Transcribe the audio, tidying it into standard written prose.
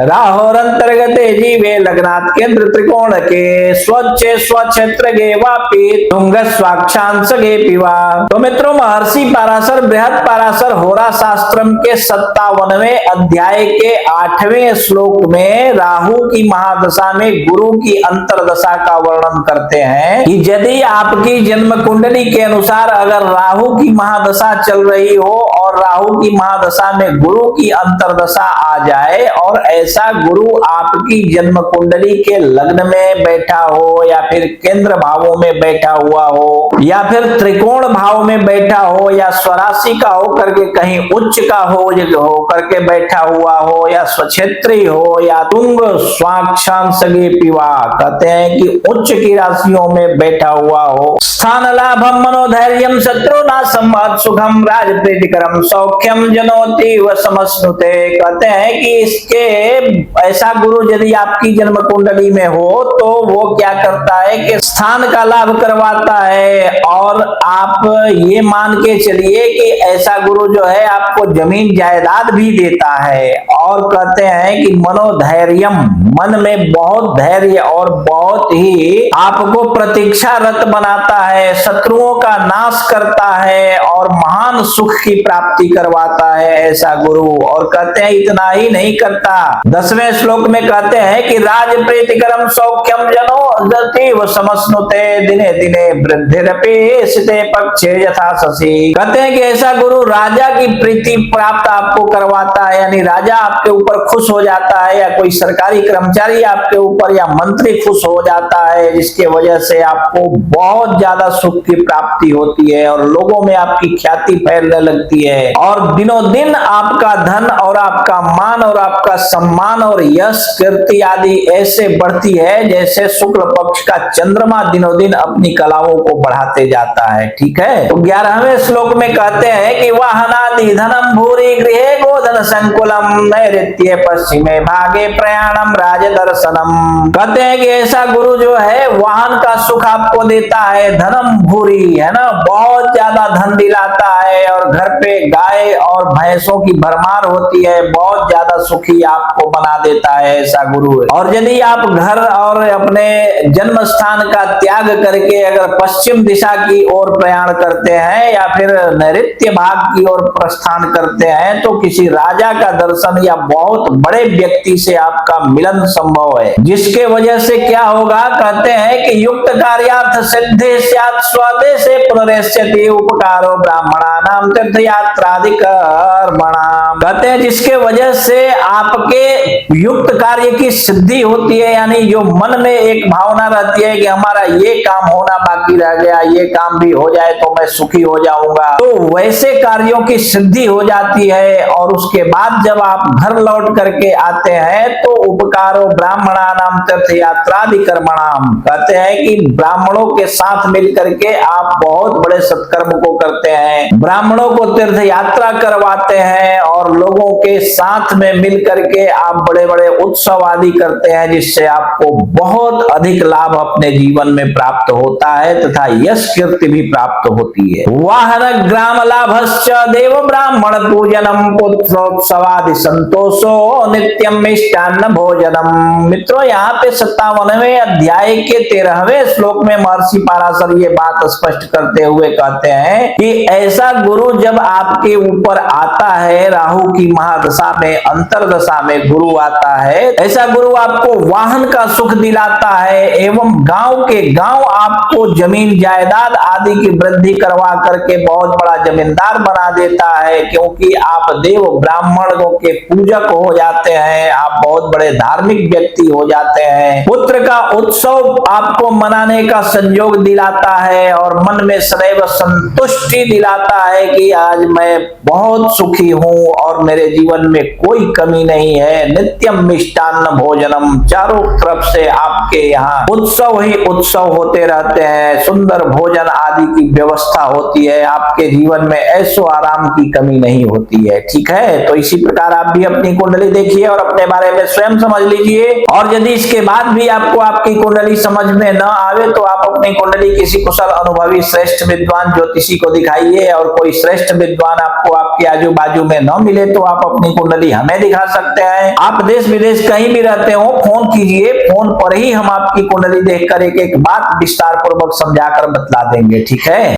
राहोरंतर्गते जीवे लग्नात् केंद्र त्रिकोण के स्वच्छ स्वक्षेत्र गे वापी तुंग स्वाक्षांश गे पिवा। तो मित्रों, महर्षि पराशर बृहद पराशर होरा शास्त्रम के 57वें अध्याय के 8वें श्लोक में राहु की महादशा में गुरु की अंतरदशा का वर्णन करते हैं कि यदि आपकी जन्म कुंडली के अनुसार अगर राहु की महादशा चल रही हो और राहु की महादशा में गुरु की अंतरदशा आ जाए और ऐसा गुरु आपकी जन्म कुंडली के लग्न में बैठा हो या फिर केंद्र भावों में बैठा हुआ हो या फिर त्रिकोण भाव में बैठा हो या स्वराशि का हो करके कहीं उच्च का हो करके बैठा हुआ हो या स्वक्षेत्री हो या तुंग स्वाक्षांश पिवा, कहते हैं कि उच्च की राशियों में बैठा हुआ हो। स्थान लाभम मनोधैर्यम शत्रु नाशम सुखम राजप्रीतिकरम सौख्यम जनोति व समस्नुते, कहते हैं कि इसके ऐसा गुरु यदि आपकी जन्म कुंडली में हो तो वो क्या करता है कि स्थान का लाभ करवाता है और आप ये मान के चलिए कि ऐसा गुरु जो है आपको जमीन जायदाद भी देता है। और कहते हैं कि मनोधैर्यम, मन में बहुत धैर्य और बहुत ही आपको प्रतीक्षारत बनाता है, शत्रुओं का नाश करता है और महान सुख की प्राप्ति करवाता है ऐसा गुरु। और कहते हैं इतना ही नहीं करता, 10वें श्लोक में कहते हैं कि राज प्रीतिकरम सौख्यम जनो जति व समस्नुते दिने दिने वृद्धिरपि सिते पक्षे यथा शशि, कहते हैं कि ऐसा गुरु राजा की प्रीति प्राप्त आपको करवाता है, यानी राजा आपके ऊपर खुश हो जाता है या कोई सरकारी कर्मचारी आपके ऊपर या मंत्री खुश हो जाता है, जिसके वजह से आपको बहुत ज्यादा सुख की प्राप्ति होती है और लोगों में आपकी ख्याति फैलने लगती है और दिनों दिन आपका धन और आपका मान और आपका सम्मान और यश कीर्ति आदि ऐसे बढ़ती है जैसे शुक्ल पक्ष का चंद्रमा दिनों दिन अपनी कलाओं को बढ़ाते जाता है। ठीक है, तो 11वें श्लोक में कहते हैं कि वाहनादि धनम भूरि गृहे गोधन संकुलम नैऋत्ये पश्चिमे भागे प्रयाणम राज दर्शनम, कहते हैं कि ऐसा गुरु जो है वाहन का सुख आपको देता है, धनम भूरि है ना, बहुत ज्यादा धन दिलाता है और घर पे गाय और भैंसों की भरमार होती है, बहुत ज्यादा सुखी आपको बना देता है ऐसा गुरु। और यदि आप घर और अपने जन्म स्थान का त्याग करके अगर पश्चिम दिशा की ओर प्रयाण करते हैं या फिर नैऋत्य भाग की ओर प्रस्थान करते हैं तो किसी राजा का दर्शन या बहुत बड़े व्यक्ति से आपका मिलन संभव है, जिसके वजह से क्या होगा, कहते हैं कि युक्त कार्यार्थ सिद्धि स्यात् स्वदेशे पुनरेष्यति उपकारो ब्राह्मणानां तीर्थयात्रादिकर्मणाम्, कहते हैं जिसके वजह से आपके युक्त कार्य की सिद्धि होती है, यानी जो मन में एक भावना रहती है कि हमारा ये काम होना बाकी रह गया, ये काम भी हो जाए तो मैं सुखी हो जाऊंगा, तो वैसे कार्यों की सिद्धि हो जाती है। और उसके बाद जब आप घर लौट करके आते हैं तो उपकारो ब्राह्मणानां तीर्थयात्रादिकर्मणाम्, कहते हैं कि ब्राह्मणों के साथ मिलकर के आप बहुत बड़े सत्कर्म को करते हैं, ब्राह्मणों को तीर्थ यात्रा करवाते हैं और लोगों के साथ में मिल करके आप बड़े बड़े उत्सव आदि करते हैं, जिससे आपको बहुत अधिक लाभ अपने जीवन में प्राप्त होता है तथा यश कीर्ति भी प्राप्त होती है। वाहन ग्राम लाभश्च देव ब्राह्मण पूजनम पुत्रोत्सवादि संतोषो नित्यम मिष्टान्न भोजनम। मित्रों, यहाँ पे 57वें अध्याय के 13वें श्लोक में महर्षि पराशर ये बात स्पष्ट करते हुए कहते हैं कि ऐसा गुरु जब आपके ऊपर आता है, राहु की महादशा में अंतरदशा में गुरु आता है, ऐसा गुरु आपको वाहन का सुख दिलाता है एवं गांव के गांव आपको जमीन जायदाद आदि की वृद्धि करवा करके बहुत बड़ा जमींदार बना देता है, क्योंकि आप देव ब्राह्मणों के पूजक हो जाते हैं, आप बहुत बड़े धार्मिक व्यक्ति हो जाते हैं, पुत्र का उत्सव आपको मनाने का संयोग दिलाता है और मन में सदैव संतुष्टि दिलाता है कि आज मैं बहुत सुखी हूं और मेरे जीवन में कोई कमी नहीं है। नित्यम मिष्टान्न भोजनम, चारों तरफ से आपके यहाँ उत्सव ही उत्सव होते रहते हैं, सुंदर भोजन आदि की व्यवस्था होती है, आपके जीवन में ऐशो आराम की कमी नहीं होती है। ठीक है, तो इसी प्रकार आप भी अपनी कुंडली देखिए और अपने बारे में स्वयं समझ लीजिए। और यदि इसके बाद भी आपको आपकी कुंडली समझ में न आवे तो आप अपनी कुंडली किसी कुशल अनुभवी श्रेष्ठ विद्वान ज्योतिषी को दिखाइए, और कोई श्रेष्ठ विद्वान आपको आपके आजू बाजू में न मिले तो आप अपनी कुंडली हमें दिखा सकते हैं। आप देश विदेश कहीं भी रहते हो, फोन कीजिए, फोन पर ही हम आपकी कुंडली देखकर एक एक बात विस्तार पूर्वक समझाकर बतला देंगे, ठीक है।